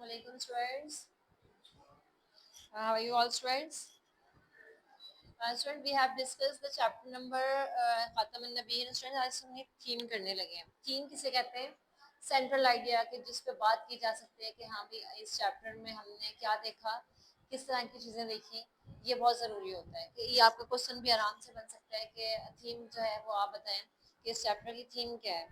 alaikum students. How are you all students? Student, we have discussed the chapter number ख़ातम नबीयीन. Students, आज हम एक theme करने लगे हैं. थीम किसे कहते हैं? सेंट्रल आइडिया के जिस पे बात की जा सकती है कि हाँ भी इस चैप्टर में हमने क्या देखा, किस तरह की चीज़ें देखी. ये बहुत ज़रूरी होता है कि ये आपका क्वेश्चन भी आराम से बन सकता है कि थीम जो है वो आप बताएं कि इस चैप्टर की थीम क्या है,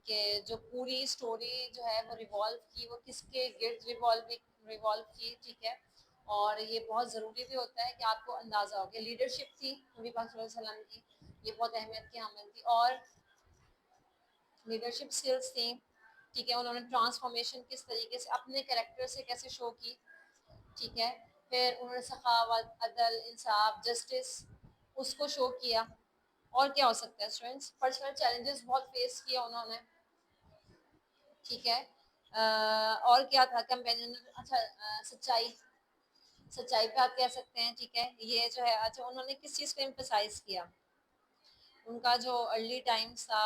कि जो पूरी स्टोरी जो है वो रिवॉल्व की, वो किसके गिर्द रिवॉल्व की. ठीक है. और ये बहुत ज़रूरी भी होता है कि आपको अंदाज़ा हो कि लीडरशिप थी नबी पाक सल्लल्लाहु अलैहि वसल्लम की, ये बहुत अहमियत की हामिल थी. और लीडरशिप स्किल्स थी. ठीक है. उन्होंने ट्रांसफॉर्मेशन किस तरीके से अपने कैरेक्टर से कैसे शो की. ठीक है. फिर उन्होंने सखावत, अदल, इंसाफ, जस्टिस उसको शो किया. और क्या हो सकता है स्टूडेंट्स? पर्सनल चैलेंजेस बहुत फेस किया उन्होंने. ठीक है. और क्या था? कंपेनियन. अच्छा, सच्चाई. सच्चाई पे आप कह सकते हैं. ठीक है. ये जो है, अच्छा, उन्होंने किस चीज़ को एम्फसाइज किया? उनका जो अर्ली टाइम्स था,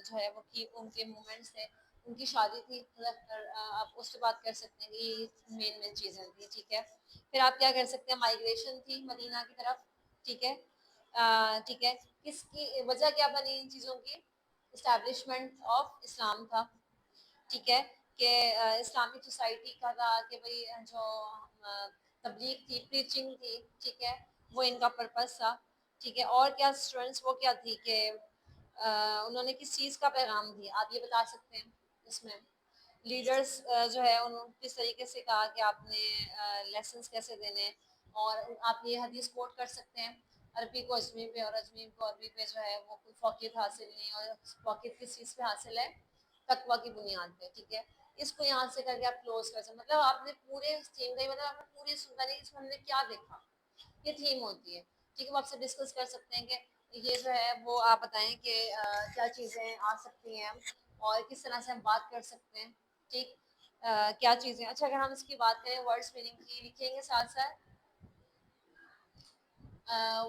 जो है वो की उनके मोमेंट्स थे. उनकी शादी थी, मतलब आप उससे बात कर सकते हैं कि ये मेन मेन चीज़ें थी. ठीक है. फिर आप क्या कर सकते हैं? माइग्रेशन थी मदीना की तरफ. ठीक है. ठीक है. किसकी वजह क्या बनी इन चीज़ों की? इस्टेब्लिशमेंट ऑफ इस्लाम था. ठीक है. कि इस्लामिक सोसाइटी का था कि भाई जो तबलीग थी, प्रीचिंग थी. ठीक है. वो इनका पर्पस था. ठीक है. और क्या स्टूडेंट्स, वो क्या थी कि उन्होंने किस चीज़ का पैगाम दिया, आप ये बता सकते हैं इसमें? लीडर्स जो है उन्होंने किस तरीके से कहा कि आपने लेसन्स कैसे देने. और आप ये हदीस कोट कर सकते हैं, अरबी को अजमी पे और अजमी को अरबी पे जो है वो कोई फ़ौक़ियत हासिल नहीं. और फ़ौक़ियत किस चीज़ पे हासिल है? तकवा की बुनियाद पे. ठीक है. इसको यहाँ से करके आप क्लोज कर सकते. मतलब आपने पूरे थीम का, मतलब आपने पूरी सुनता नहीं, इसमें हमने क्या देखा, ये थीम होती है. ठीक है. वो आपसे डिस्कस कर सकते हैं कि ये जो है वो आप बताएं कि क्या चीज़ें आ सकती हैं और किस तरह से हम बात कर सकते हैं. ठीक. क्या चीज़ें. अच्छा, अगर हम इसकी बात करें वर्ड्स मीनिंग की, लिखेंगे साथ साथ.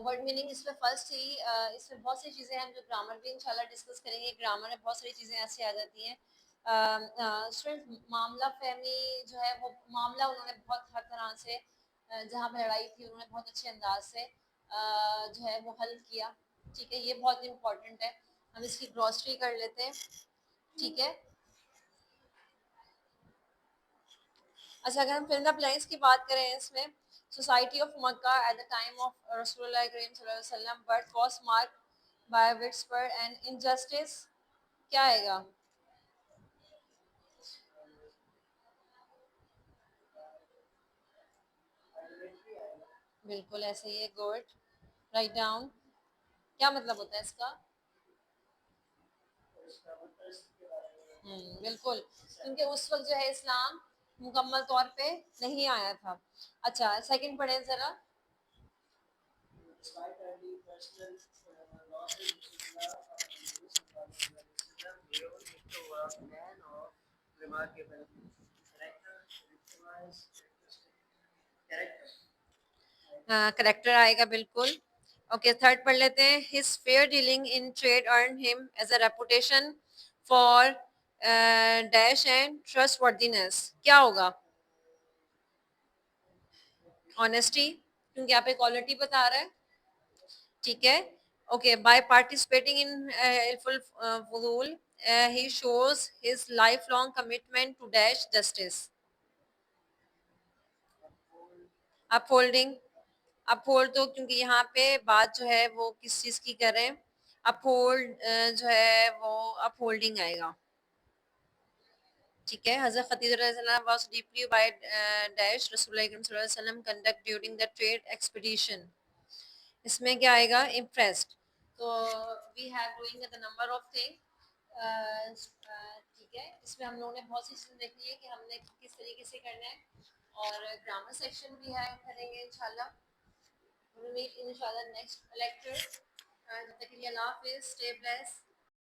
वर्ड मीनिंग इसमें फर्स्ट ही इसमें बहुत सी चीज़ें हैं जो ग्रामर भी इंशाल्लाह डिस्कस करेंगे. ग्रामर में बहुत सारी चीज़ें ऐसी आ जाती हैं. स्टूडेंट, मामला फहमी जो है वो मामला उन्होंने बहुत हर तरह से जहाँ पर लड़ाई थी उन्होंने बहुत अच्छे अंदाज से जो है वो हल किया. ठीक है. ये बहुत इंपॉर्टेंट है. हम इसकी ग्रॉसरी कर लेते हैं. ठीक है. अच्छा, अगर हम फिल्म अप्लायंस की बात करें इसमें, society of Mecca at the time of रसूलुल्लाह करीम सल्लल्लाहु अलैहि वसल्लम birth was marked by whisper and injustice. क्या आएगा? बिल्कुल ऐसे ही है. गुड. Write down. क्या मतलब होता है इसका? बिल्कुल. क्योंकि उस वक्त जो है इस्लाम मुकम्मल तौर पे नहीं आया था. अच्छा, सेकंड पढ़ें जरा. करेक्टर आएगा बिल्कुल. ओके, थर्ड पढ़ लेते हैं. His fair dealing in trade earn him as a reputation for dash and trustworthiness. क्या होगा? ऑनेस्टी, क्योंकि यहाँ पे क्वालिटी बता रहा है. ठीक है. ओके, बाय पार्टिसिपेटिंग इन इल्फुल फुजूल ही shows his lifelong commitment to dash justice. Upholding. Uphold तो क्योंकि यहाँ पे बात जो है वो किस चीज़ की कर रहे हैं? अपहोल्ड जो है वो अपहोल्डिंग आएगा. ठीक है. हज़रत खदीजा रज़ी अल्लाह अन्हा वाज डीपली बाय डैश रसूलुल्लाह करीम सल्लल्लाहु अलैहि वसल्लम conduct during the trade expedition. इसमें क्या आएगा? इम्प्रेस्ड. तो we have doing the number of thing. ठीक है. इसमें हम लोगों ने बहुत सी चीज़ें देखी है कि हमने किस तरीके से करना है. और ग्रामर सेक्शन भी है, करेंगे इंशाल्लाह. We'll meet inshallah next lecture. जब तक के लिए अल्लाह हाफिज़. Stay blessed.